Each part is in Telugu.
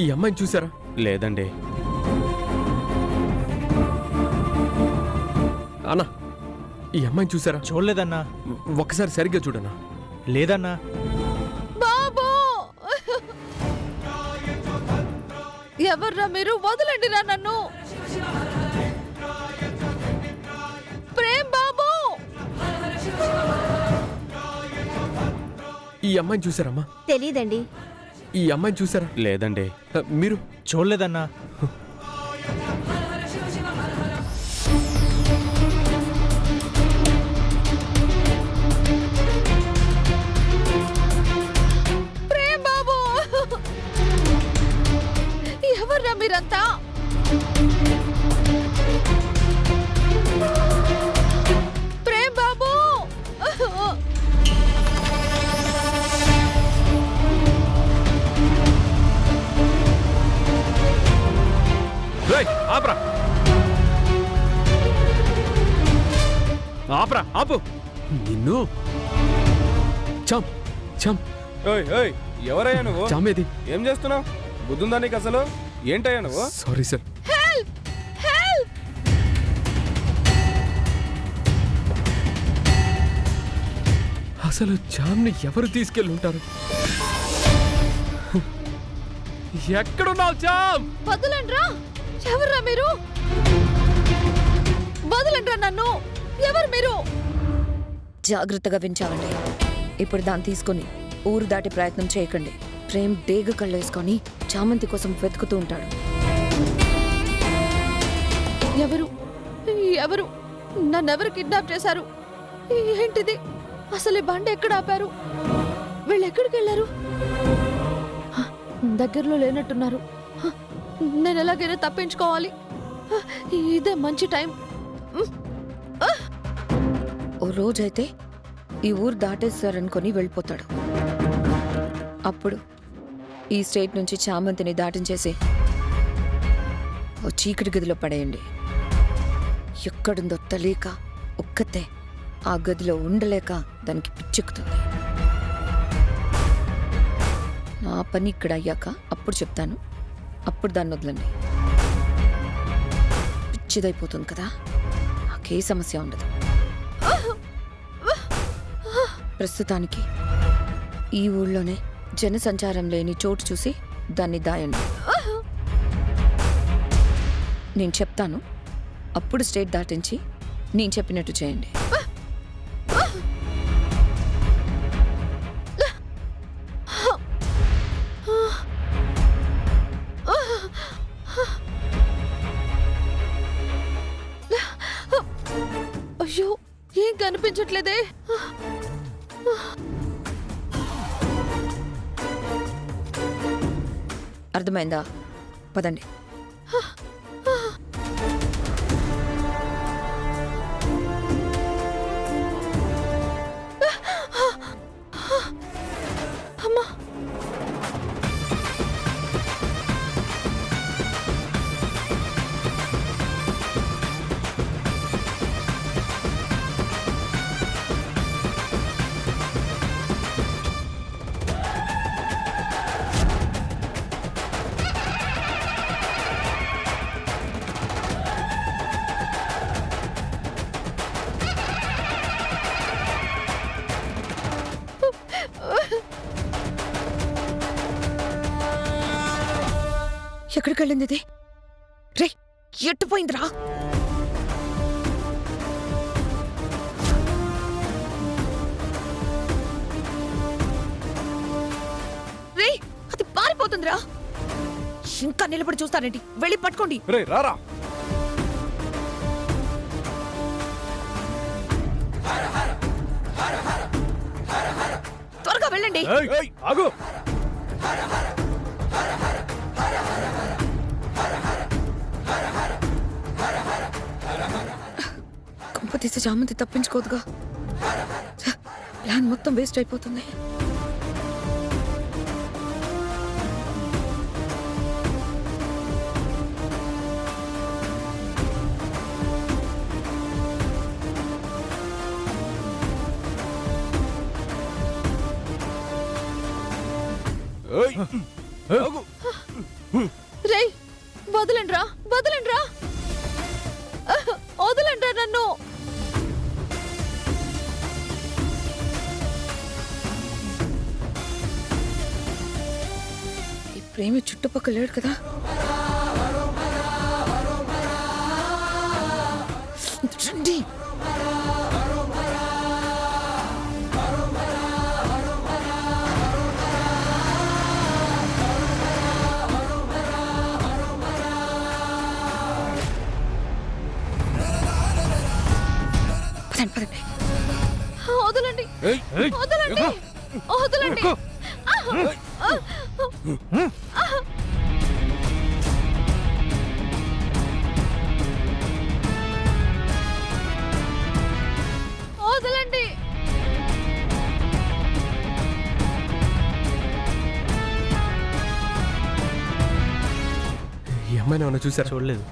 ఈ అమ్మాయిని చూసారా? లేదండి. అన్నా, ఈ అమ్మాయిని చూసారా? చూడలేదన్నా. ఒక్కసారి సరిగ్గా చూడన్నా. లేదన్నా. బాబు, ఎవర్రా మీరు? వదలండి రా నన్ను. ప్రేమ్ బాబు, ఈ అమ్మాయిని చూసారమ్మా? తెలీదండి. ఈ అమ్మాయిని చూసారా? లేదండి. మీరు? చూడలేదన్నా. ప్రేమ్ బాబు, ఎవర్రా మీరంతా? ప్రేమ్ బాబు, ఆపరా, ఆపరా, ఆపు. నిన్ను చంప్ చంప్. ఎవరయ్యా నువ్వు? చామేది. ఏం చేస్తున్నావు? బుద్ధుందా నీకు అసలు? ఏంటయ్యా నువ్వు? Sorry sir. Help help. అసలు జామ్ని ఎవరు తీసుకెళ్ళి ఉంటారు? ఎక్కడున్నావు జామ్? వదలండ్రా. ఎవర్రా మీరు? వదలండ్రా నన్ను. ఎవరు మీరు? జాగ్రత్తగా వించావండి. ఇప్పుడు దాన్ని తీసుకొని ఊరు దాటి ప్రయత్నం చేయకండి. ప్రేమ్ డేగ కళ్ళేసుకొని చామంతి కోసం వెతుకుతూ ఉంటాడు. ఎవరు ఎవరు నన్నెవరు కిడ్నాప్ చేశారు? ఏంటిది? అసలు ఈ బండి ఎక్కడ ఆపారు? వీళ్ళు ఎక్కడికి వెళ్ళారు? దగ్గరలో లేనట్టున్నారు. నేను ఎలాగైనా తప్పించుకోవాలి. ఇదే మంచి టైం. ఓ రోజైతే ఈ ఊరు దాటేస్తారనుకొని వెళ్ళిపోతాడు. అప్పుడు ఈ స్టేట్ నుంచి చామంతిని దాటించేసి ఓ చీకటి గదిలో పడేయండి. ఎక్కడుందో తెలియక ఒక్కతే ఆ గదిలో ఉండలేక దానికి పిచ్చెక్కుతుంది. నా పని ఇక్కడ అయ్యాక అప్పుడు చెప్తాను. అప్పుడు దాన్ని వదలండి. పిచ్చిదైపోతుంది కదా, నాకే సమస్య ఉండదు. ప్రస్తుతానికి ఈ ఊళ్ళోనే జనసంచారం లేని చోటు చూసి దాన్ని దాయండి. నేను చెప్తాను, అప్పుడు స్టేట్ దాటించి నేను చెప్పినట్టు చేయండి. అయ్యో, ఏం కనిపించట్లేదే. అర్థమైందా? పదండి. అమ్మా, ఎక్కడికి వెళ్ళింది ఇది? రే, ఎట్టుపోయిందిరా? రే, అది పారిపోతుందిరా. ఇంకా నిలబడి చూస్తారేంటి? వెళ్ళి పట్టుకోండి. రారా. త్వరగా వెళ్ళండి. ఆగు. తీసి చామంతి తప్పించుకోదుగా. ప్లాన్ మొత్తం వేస్ట్ అయిపోతుంది. రేయ్ వదలండ్రా వదలండ్రా వదలండ్రా నన్ను. ఈ ప్రేమి చుట్టుపక్కల లేడు కదా. రండి. పదండి, పదండి. వదలండి వదలండి వదలండి. వదలండి. ఈ అమ్మాయిని ఏమన్నా చూసారా? చూడలేదు.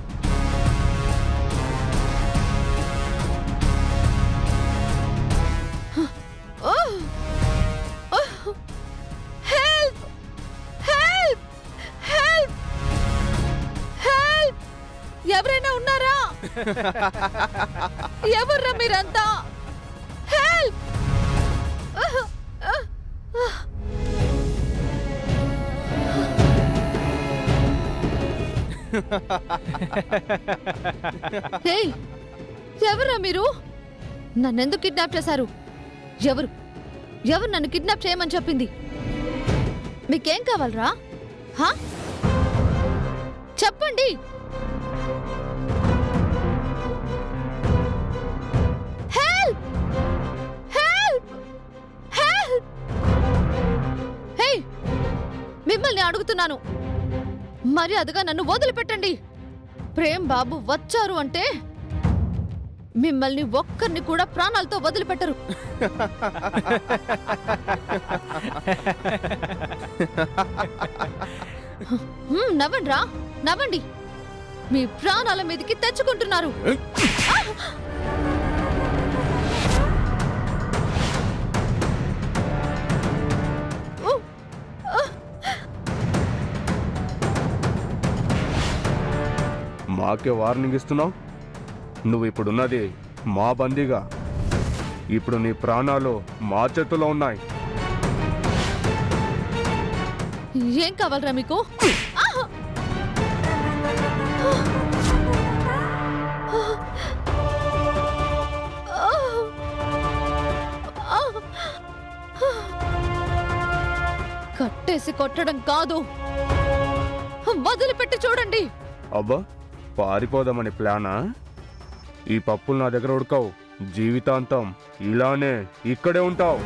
Help help help help. ఎవరైనా ఉన్నారా? ఎవర్రా మీరంతా? హెల్ప్. ఏయ్, ఎవర్రా మీరు? నన్నెందుకు కిడ్నాప్ చేశారు? ఎవరు ఎవరు నన్ను కిడ్నాప్ చేయమని చెప్పింది? మీకేం కావాలరా? హా? చెప్పండి. Help help help. హే, మిమ్మల్ని అడుగుతున్నాను, మర్యాదగా నన్ను వదిలిపెట్టండి. ప్రేమ్ బాబు వచ్చారు అంటే మిమ్మల్ని ఒక్కరిని కూడా ప్రాణాలతో వదిలిపెట్టరు. నవ్వండ్రా నవ్వండి. మీ ప్రాణాల మీదకి తెచ్చుకుంటున్నారు. మాకే వార్నింగ్ ఇస్తున్నావు? నువ్వు ఇప్పుడున్నది మా బందీగా. ఇప్పుడు నీ ప్రాణాలు మా చేతుల్లో ఉన్నాయి. ఏం కావాలరా మీకు? కట్టేసి కొట్టడం కాదు, వదిలిపెట్టి చూడండి. అబ్బా, పారిపోదామని ప్లానా? ఈ పప్పులు నా దగ్గర ఉడకవు. జీవితాంతం ఇలానే ఇక్కడే ఉంటావు.